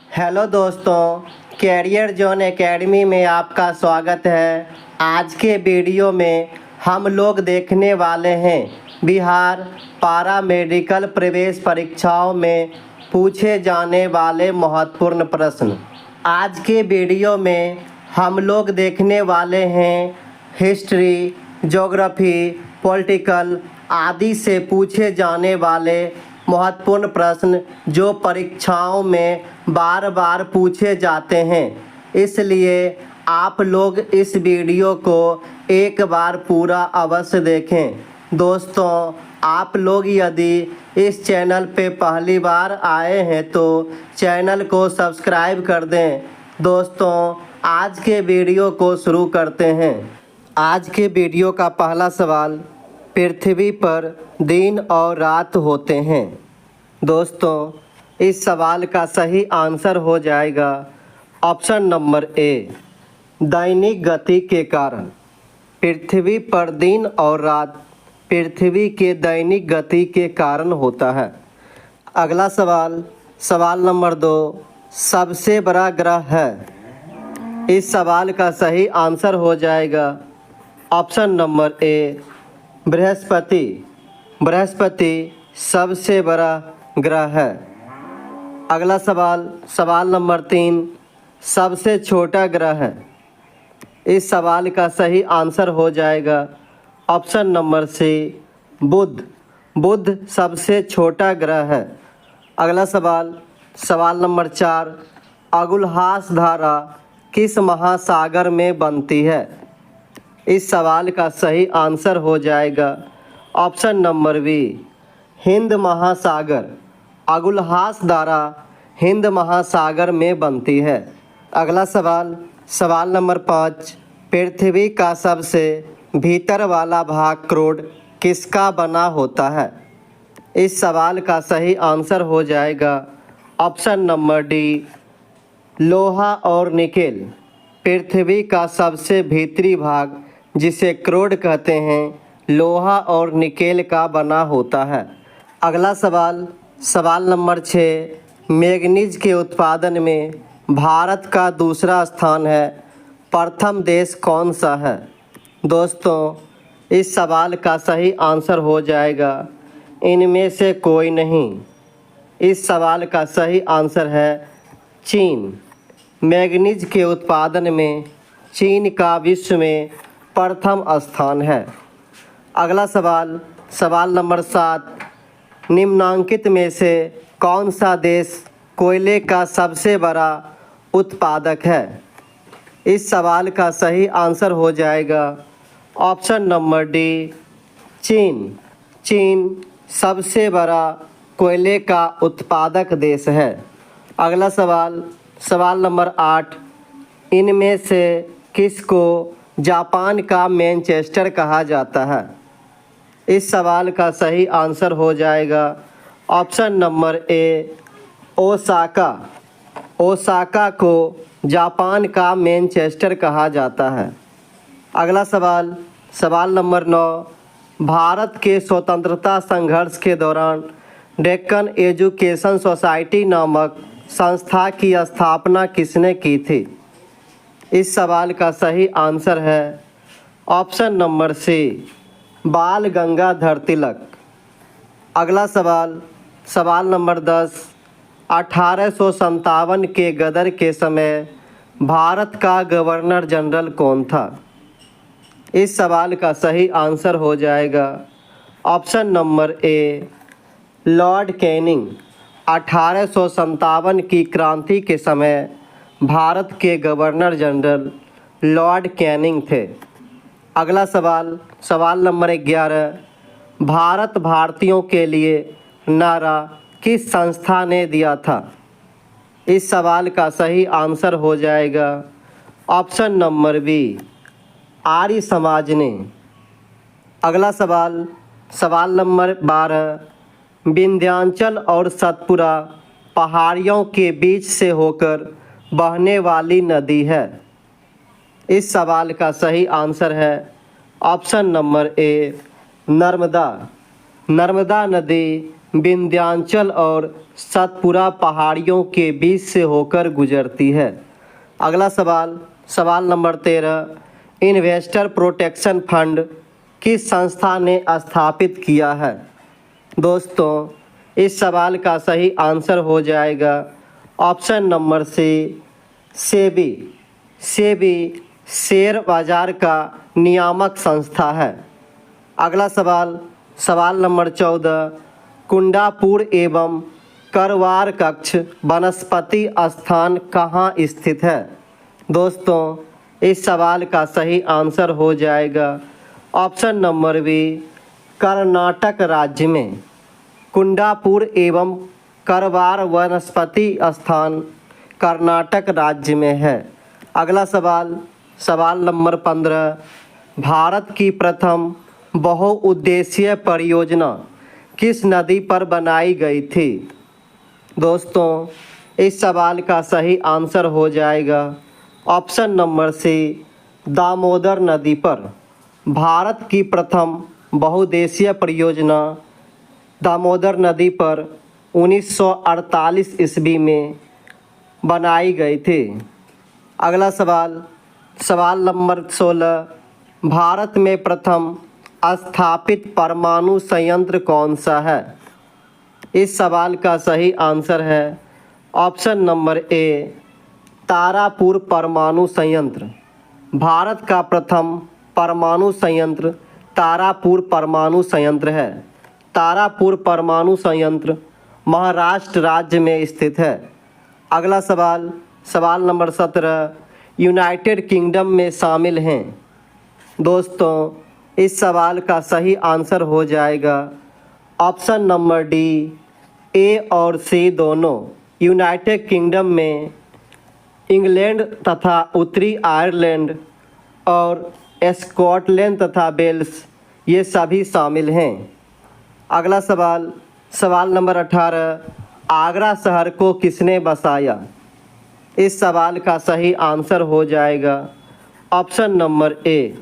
Hello दोस्तों, career zone academy में आपका स्वागत है। आज के वीडियो में हम लोग देखने वाले हैं बिहार पारा मेडिकल प्रवेश परीक्षाओं में पूछे जाने वाले महत्वपूर्ण प्रश्न। आज के वीडियो में हम लोग देखने वाले हैं हिस्ट्री, ज्योग्राफी, पॉलिटिकल आदि से पूछे जाने वाले महत्वपूर्ण प्रश्न जो परीक्षाओं में बार बार पूछे जाते हैं। इसलिए आप लोग इस वीडियो को एक बार पूरा अवश्य देखें। दोस्तों, आप लोग यदि इस चैनल पे पहली बार आए हैं तो चैनल को सब्सक्राइब कर दें। दोस्तों, आज के वीडियो को शुरू करते हैं। आज के वीडियो का पहला सवाल, पृथ्वी पर दिन और रात होते हैं। दोस्तों, इस सवाल का सही आंसर हो जाएगा ऑप्शन नंबर ए, दैनिक गति के कारण। पृथ्वी पर दिन और रात पृथ्वी के दैनिक गति के कारण होता है। अगला सवाल, सवाल नंबर 2, सबसे बड़ा ग्रह है। इस सवाल का सही आंसर हो जाएगा ऑप्शन नंबर ए, बृहस्पति। बृहस्पति सबसे बड़ा ग्रह है। अगला सवाल, सवाल नंबर 3, सबसे छोटा ग्रह है। इस सवाल का सही आंसर हो जाएगा ऑप्शन नंबर सी, बुध। बुध सबसे छोटा ग्रह है। अगला सवाल, सवाल नंबर 4, अगुलहास धारा किस महासागर में बनती है। इस सवाल का सही आंसर हो जाएगा ऑप्शन नंबर बी, हिंद महासागर। अगुलहास धारा हिंद महासागर में बनती है। अगला सवाल, सवाल नंबर 5, पृथ्वी का सबसे भीतर वाला भाग क्रोड किसका बना होता है। इस सवाल का सही आंसर हो जाएगा ऑप्शन नंबर डी, लोहा और निकेल। पृथ्वी का सबसे भीतरी भाग जिसे क्रोड कहते हैं, लोहा और निकेल का बना होता है। अगला सवाल, सवाल नंबर 6, मैंगनीज के उत्पादन में भारत का दूसरा स्थान है। प्रथम देश कौन सा है। दोस्तों, इस सवाल का सही आंसर हो जाएगा इनमें से कोई नहीं। इस सवाल का सही आंसर है चीन। मैंगनीज के उत्पादन में चीन का विश्व में प्रथम स्थान है। अगला सवाल, सवाल नंबर 7, निम्नांकित में से कौन सा देश कोयले का सबसे बड़ा उत्पादक है। इस सवाल का सही आंसर हो जाएगा ऑप्शन नंबर डी, चीन। चीन सबसे बड़ा कोयले का उत्पादक देश है। अगला सवाल, सवाल नंबर 8, इनमें से किसको जापान का मैनचेस्टर कहा जाता है। इस सवाल का सही आंसर हो जाएगा ऑप्शन नंबर ए, ओसाका। ओसाका को जापान का मैनचेस्टर कहा जाता है। अगला सवाल, सवाल नंबर 9, भारत के स्वतंत्रता संघर्ष के दौरान डेक्कन एजुकेशन सोसाइटी नामक संस्था की स्थापना किसने की थी। इस सवाल का सही आंसर है ऑप्शन नंबर सी, बाल गंगाधर तिलक। अगला सवाल, सवाल नंबर 10, 1857 के गदर के समय भारत का गवर्नर जनरल कौन था। इस सवाल का सही आंसर हो जाएगा ऑप्शन नंबर ए, लॉर्ड कैनिंग। 1857 की क्रांति के समय भारत के गवर्नर जनरल लॉर्ड कैनिंग थे। अगला सवाल, सवाल नंबर 11, भारत भारतीयों के लिए नारा किस संस्था ने दिया था। इस सवाल का सही आंसर हो जाएगा option number B, Arya Samaj ने। अगला सवाल, सवाल नंबर 12, विंध्याचल और सतपुरा पहाड़ियों के बीच से होकर बहने वाली नदी है। इस सवाल का सही आंसर है ऑप्शन नंबर ए, नर्मदा। नर्मदा नदी विंध्याचल और सतपुरा पहाड़ियों के बीच से होकर गुजरती है। अगला सवाल, सवाल नंबर 13, इन्वेस्टर प्रोटेक्शन फंड किस संस्था ने स्थापित किया है? दोस्तों, इस सवाल का सही आंसर हो जाएगा option number C, SEBI. SEBI share बाजार का नियामक संस्था है। अगला सवाल, सवाल नंबर 14, कुंडापुर एवं करवार कक्ष वनस्पति स्थान कहाँ स्थित है? दोस्तों, इस सवाल का सही आंसर हो जाएगा ऑप्शन नंबर बी, कर्नाटक राज्य में। कुंडापुर एवं करवार वनस्पति स्थान कर्नाटक राज्य में है। अगला सवाल, सवाल नंबर 15, भारत की प्रथम बहुउद्देशीय परियोजना किस नदी पर बनाई गई थी? दोस्तों, इस सवाल का सही आंसर हो जाएगा ऑप्शन नंबर सी, दामोदर नदी पर। भारत की प्रथम बहुउद्देशीय परियोजना दामोदर नदी पर 1948 ईस्वी में बनाई गई थी। अगला सवाल, सवाल नंबर 16, भारत में प्रथम स्थापित परमाणु संयंत्र कौन सा है? इस सवाल का सही आंसर है ऑप्शन नंबर ए, तारापुर परमाणु संयंत्र। भारत का प्रथम परमाणु संयंत्र तारापुर परमाणु संयंत्र है। तारापुर परमाणु संयंत्र महाराष्ट्र राज्य में स्थित है। अगला सवाल, सवाल नंबर 17, यूनाइटेड किंगडम में शामिल हैं। दोस्तों, इस सवाल का सही आंसर हो जाएगा ऑप्शन नंबर डी, ए और सी दोनों। यूनाइटेड किंगडम में इंग्लैंड तथा उत्तरी आयरलैंड और स्कॉटलैंड तथा वेल्स ये सभी शामिल हैं। अगला सवाल, सवाल नंबर 18, आगरा शहर को किसने बसाया? इस सवाल का सही आंसर हो जाएगा ऑप्शन नंबर ए,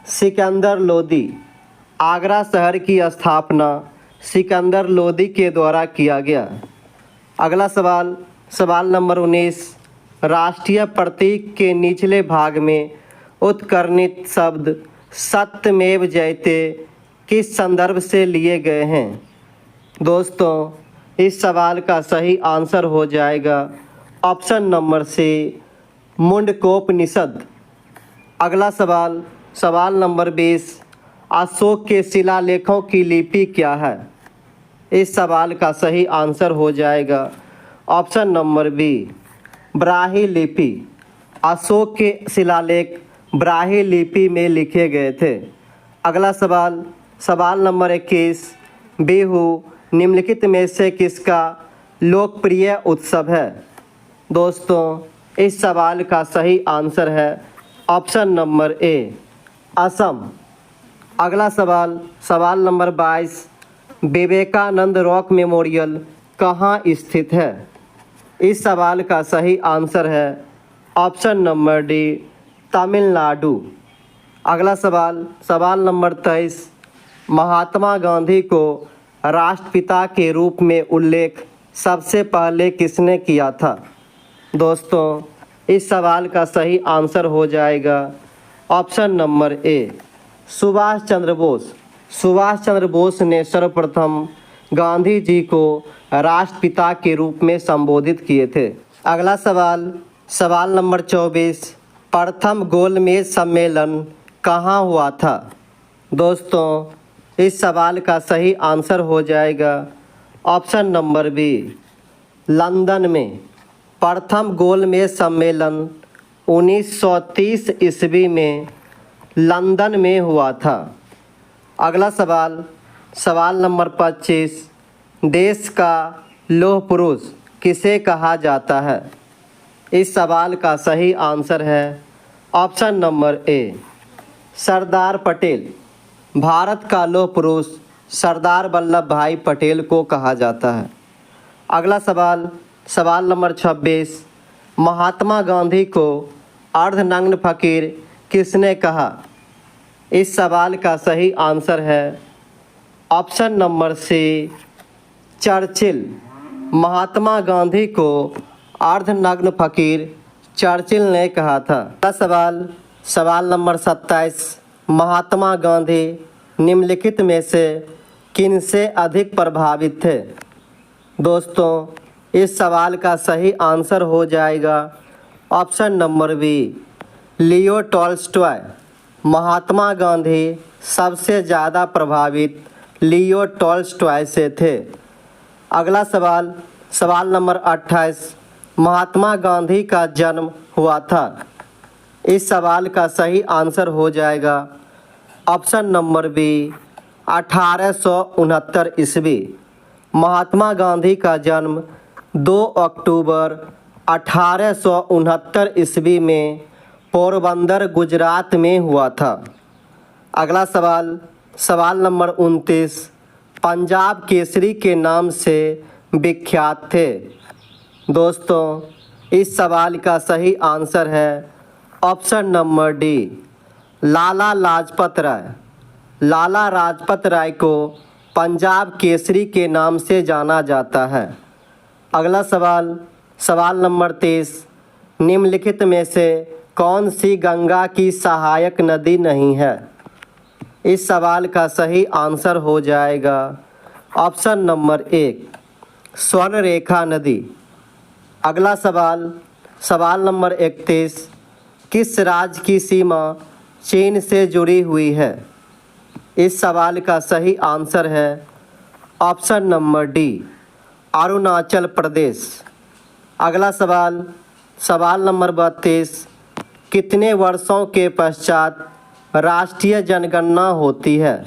सिकंदर लोदी। आगरा शहर की स्थापना सिकंदर लोदी के द्वारा किया गया। अगला सवाल, सवाल नंबर 19, राष्ट्रीय प्रतीक के निचले भाग में उत्कर्णित शब्द सत्यमेव जयते किस संदर्भ से लिए गए हैं? दोस्तों, इस सवाल का सही आंसर हो जाएगा ऑप्शन नंबर सी, मुंडकोपनिषद। अगला सवाल, सवाल नंबर 20, अशोक के शिलालेखों की लिपि क्या है? इस सवाल का सही आंसर हो जाएगा ऑप्शन नंबर बी, ब्राह्मी लिपि। अशोक के शिलालेख ब्राह्मी लिपि में लिखे गए थे। अगला सवाल, सवाल नंबर 21, बिहू निम्नलिखित में से किसका लोकप्रिय उत्सव है? दोस्तों, इस सवाल का सही आंसर है ऑप्शन नंबर ए, असम। अगला सवाल, सवाल नंबर 22, विवेकानंद रॉक मेमोरियल कहाँ स्थित है? इस सवाल का सही आंसर है ऑप्शन नंबर डी, तमिलनाडु। अगला सवाल, सवाल नंबर 23, महात्मा गांधी को राष्ट्रपिता के रूप में उल्लेख सबसे पहले किसने किया था? दोस्तों, इस सवाल का सही आंसर हो जाएगा ऑप्शन नंबर ए, सुभाष चंद्र बोस। सुभाष चंद्र बोस ने सर्वप्रथम गांधी जी को राष्ट्रपिता के रूप में संबोधित किए थे। अगला सवाल, सवाल नंबर 24, प्रथम गोलमेज सम्मेलन कहाँ हुआ था? दोस्तों, इस सवाल का सही आंसर हो जाएगा ऑप्शन नंबर बी, लंदन में। प्रथम गोलमेज सम्मेलन 1930 ईस्वी में लंदन में हुआ था। अगला सवाल, सवाल नंबर 25, देश का लौह पुरुष किसे कहा जाता है? इस सवाल का सही आंसर है ऑप्शन नंबर ए, सरदार पटेल। भारत का लौह पुरुष सरदार वल्लभ भाई पटेल को कहा जाता है। अगला सवाल, सवाल नंबर 26, महात्मा गांधी को अर्धनग्न फकीर किसने कहा? इस सवाल का सही आंसर है ऑप्शन नंबर सी, चर्चिल। महात्मा गांधी को अर्धनग्न फकीर चर्चिल ने कहा था। अगला सवाल नंबर 27। महात्मा गांधी निम्नलिखित में से किनसे अधिक प्रभावित थे? दोस्तों, इस सवाल का सही आंसर हो जाएगा option number B, Leo Tolstoy. Mahatma Gandhi सबसे ज़्यादा प्रभावित लियो टॉल्स्टॉय से थे। अगला सवाल नंबर 28। महात्मा गांधी का जन्म हुआ था। इस सवाल का सही आंसर हो जाएगा ऑप्शन नंबर बी, 1869 ईस्वी। महात्मा गांधी का जन्म 2 अक्टूबर 1869 ईस्वी में पोरबंदर, गुजरात में हुआ था। अगला सवाल नंबर 29। पंजाब केसरी के नाम से विख्यात थे। दोस्तों, इस सवाल का सही आंसर है option number D, Lala Lajpat Rai. Lala Lajpat Rai को पंजाब केसरी के नाम से जाना जाता है। अगला सवाल नंबर 30। निम्नलिखित में से कौन सी गंगा की सहायक नदी नहीं है? इस सवाल का सही आंसर हो जाएगा ऑप्शन नंबर 1, स्वर्णरेखा नदी। अगला सवाल नंबर 31। किस राज्य की सीमा चीन से जुड़ी हुई है? इस सवाल का सही आंसर है option number D, Arunachal Pradesh. अगला सवाल नंबर 32। कितने वर्षों के पश्चात राष्ट्रीय जनगणना होती है?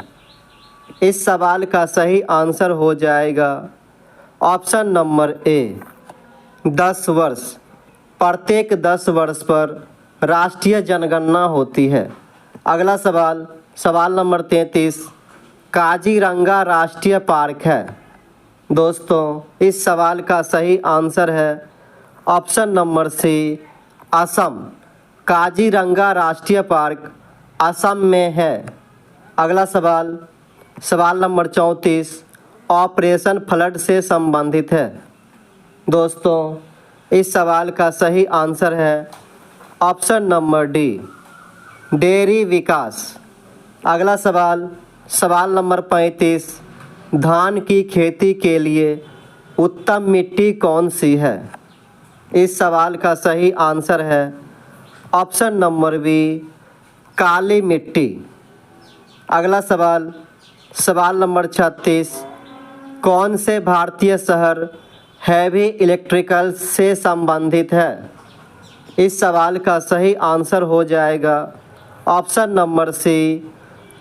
इस सवाल का सही आंसर हो जाएगा ऑप्शन नंबर ए, 10 वर्ष। प्रत्येक 10 वर्ष पर राष्ट्रीय जनगणना होती है। अगला सवाल नंबर 33। काजीरंगा राष्ट्रीय पार्क है। दोस्तों, इस सवाल का सही आंसर है option number C, Assam. Kaziranga राष्ट्रीय पार्क असम में है। अगला सवाल नंबर 34। ऑपरेशन फ्लड से संबंधित है। दोस्तों, इस सवाल का सही आंसर है ऑप्शन नंबर डी, डेयरी विकास। अगला सवाल नंबर 35। धान की खेती के लिए उत्तम मिट्टी कौन सी है? इस सवाल का सही आंसर है ऑप्शन नंबर बी, काली मिट्टी। अगला सवाल नंबर 36। कौन से भारतीय शहर हैवी इलेक्ट्रिकल से संबंधित है? इस सवाल का सही आंसर हो जाएगा ऑप्शन नंबर सी,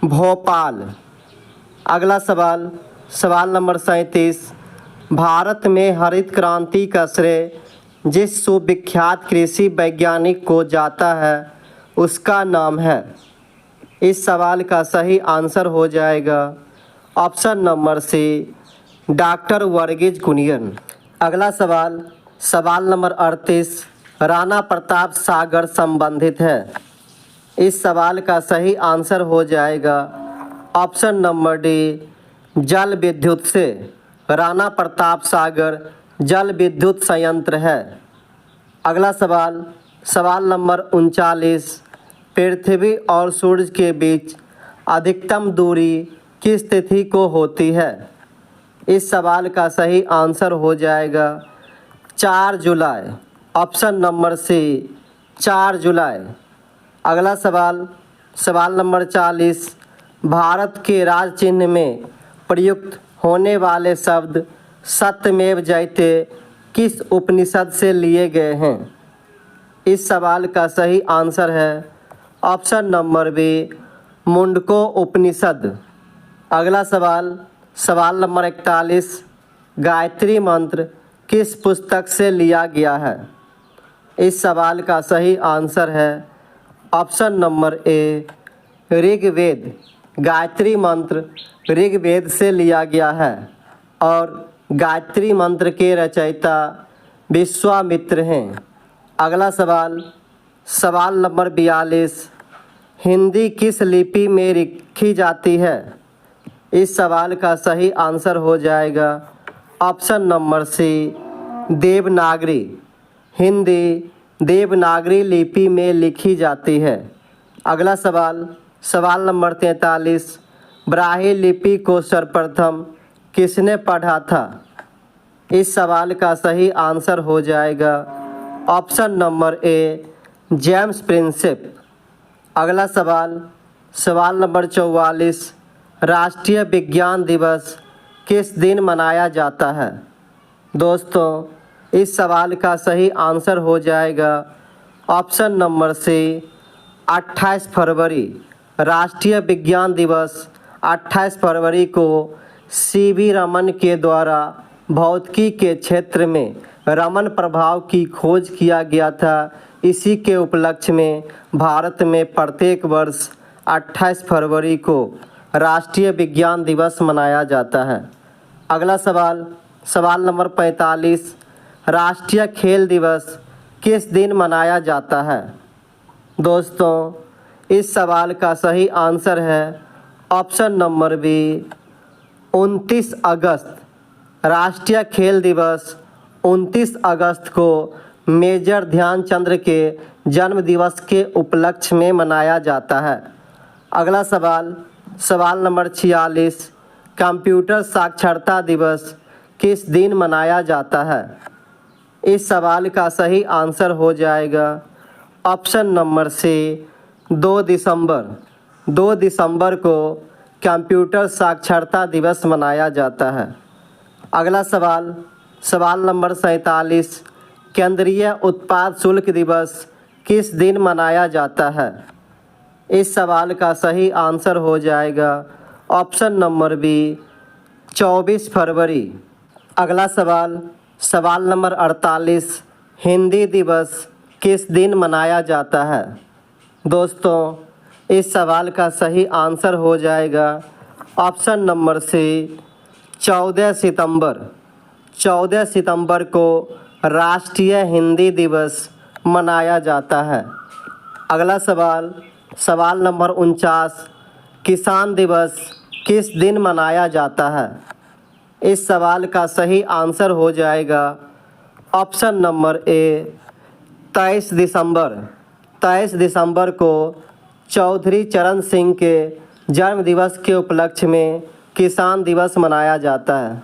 भोपाल। अगला सवाल नंबर 37। भारत में हरित क्रांति का श्रेय जिस सुविख्यात कृषि वैज्ञानिक को जाता है उसका नाम है। इस सवाल का सही आंसर हो जाएगा option number C, doctor Verghese Kurien. अगला सवाल नंबर 38। राणा प्रताप सागर संबंधित है। इस सवाल का सही आंसर हो जाएगा ऑप्शन नंबर डी, जल विद्युत से। राणा प्रताप सागर जल विद्युत संयंत्र है। अगला सवाल नंबर 39। पृथ्वी और सूर्य के बीच अधिकतम दूरी किस तिथि को होती है? इस सवाल का सही आंसर हो जाएगा 4 जुलाई। ऑप्शन नंबर सी, 4 जुलाई। अगला सवाल नंबर 40। भारत के राज चिन्ह में प्रयुक्त होने वाले शब्द सत्यमेव जयते किस उपनिषद से लिए गए हैं? इस सवाल का सही आंसर है ऑप्शन नंबर बी, मुंडको उपनिषद। अगला सवाल नंबर 41। गायत्री मंत्र किस पुस्तक से लिया गया है? इस सवाल का सही आंसर है option number A, Rigveda. Gayatri Mantra Rigveda से लिया गया है और गायत्री मंत्र के रचयिता विश्वामित्र हैं। अगला सवाल नंबर 42। हिंदी किस लिपि में लिखी जाती है? इस सवाल का सही आंसर हो जाएगा option number C Devanagari. Hindi Devanagari लिपि में लिखी जाती है। अगला सवाल, सवाल नंबर 43, ब्राह्मी लिपि को सर्वप्रथम किसने पढ़ा था? इस सवाल का सही आंसर हो जाएगा ऑप्शन नंबर ए जेम्स प्रिंसेप। अगला सवाल, सवाल नंबर 44, राष्ट्रीय विज्ञान दिवस किस दिन मनाया जाता है? दोस्तों, इस सवाल का सही आंसर हो जाएगा ऑप्शन नंबर सी 28 फरवरी। राष्ट्रीय विज्ञान दिवस 28 फरवरी को सीवी रमन के द्वारा भौतिकी के क्षेत्र में रमन प्रभाव की खोज किया गया था। इसी के उपलक्ष्य में भारत में प्रत्येक वर्ष 28 फरवरी को राष्ट्रीय विज्ञान दिवस मनाया जाता है। अगला सवाल, सवाल नंबर 45, राष्ट्रीय खेल दिवस किस दिन मनाया जाता है? दोस्तों, इस सवाल का सही आंसर है ऑप्शन नंबर बी 29 अगस्त। राष्ट्रीय खेल दिवस 29 अगस्त को मेजर ध्यानचंद के जन्म दिवस के उपलक्ष्य में मनाया जाता है। अगला सवाल, सवाल नंबर 46, कंप्यूटर साक्षरता दिवस किस दिन मनाया जाता है? इस सवाल का सही आंसर हो जाएगा ऑप्शन नंबर सी 2 दिसंबर। 2 दिसंबर को कंप्यूटर साक्षरता दिवस मनाया जाता है। अगला सवाल, सवाल नंबर 47, केंद्रीय उत्पाद शुल्क दिवस किस दिन मनाया जाता है? इस सवाल का सही आंसर हो जाएगा ऑप्शन नंबर बी 24 फरवरी। अगला सवाल, सवाल नंबर 48, हिंदी दिवस किस दिन मनाया जाता है? दोस्तों, इस सवाल का सही आंसर हो जाएगा ऑप्शन नंबर सी 14 सितंबर। 14 सितंबर को राष्ट्रीय हिंदी दिवस मनाया जाता है। अगला सवाल, सवाल नंबर 49, किसान दिवस किस दिन मनाया जाता है? इस सवाल का सही आंसर हो जाएगा ऑप्शन नंबर ए 23 दिसंबर। 23 दिसंबर को चौधरी चरण सिंह के जन्म दिवस के उपलक्ष्य में किसान दिवस मनाया जाता है।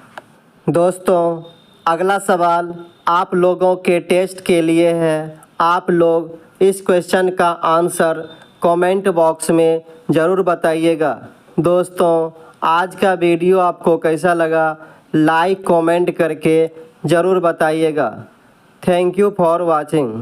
दोस्तों, अगला सवाल आप लोगों के टेस्ट के लिए है। आप लोग इस क्वेश्चन का आंसर कमेंट बॉक्स में ज़रूर बताइएगा। दोस्तों, आज का वीडियो आपको कैसा लगा लाइक कमेंट करके ज़रूर बताइएगा। Thank you for watching.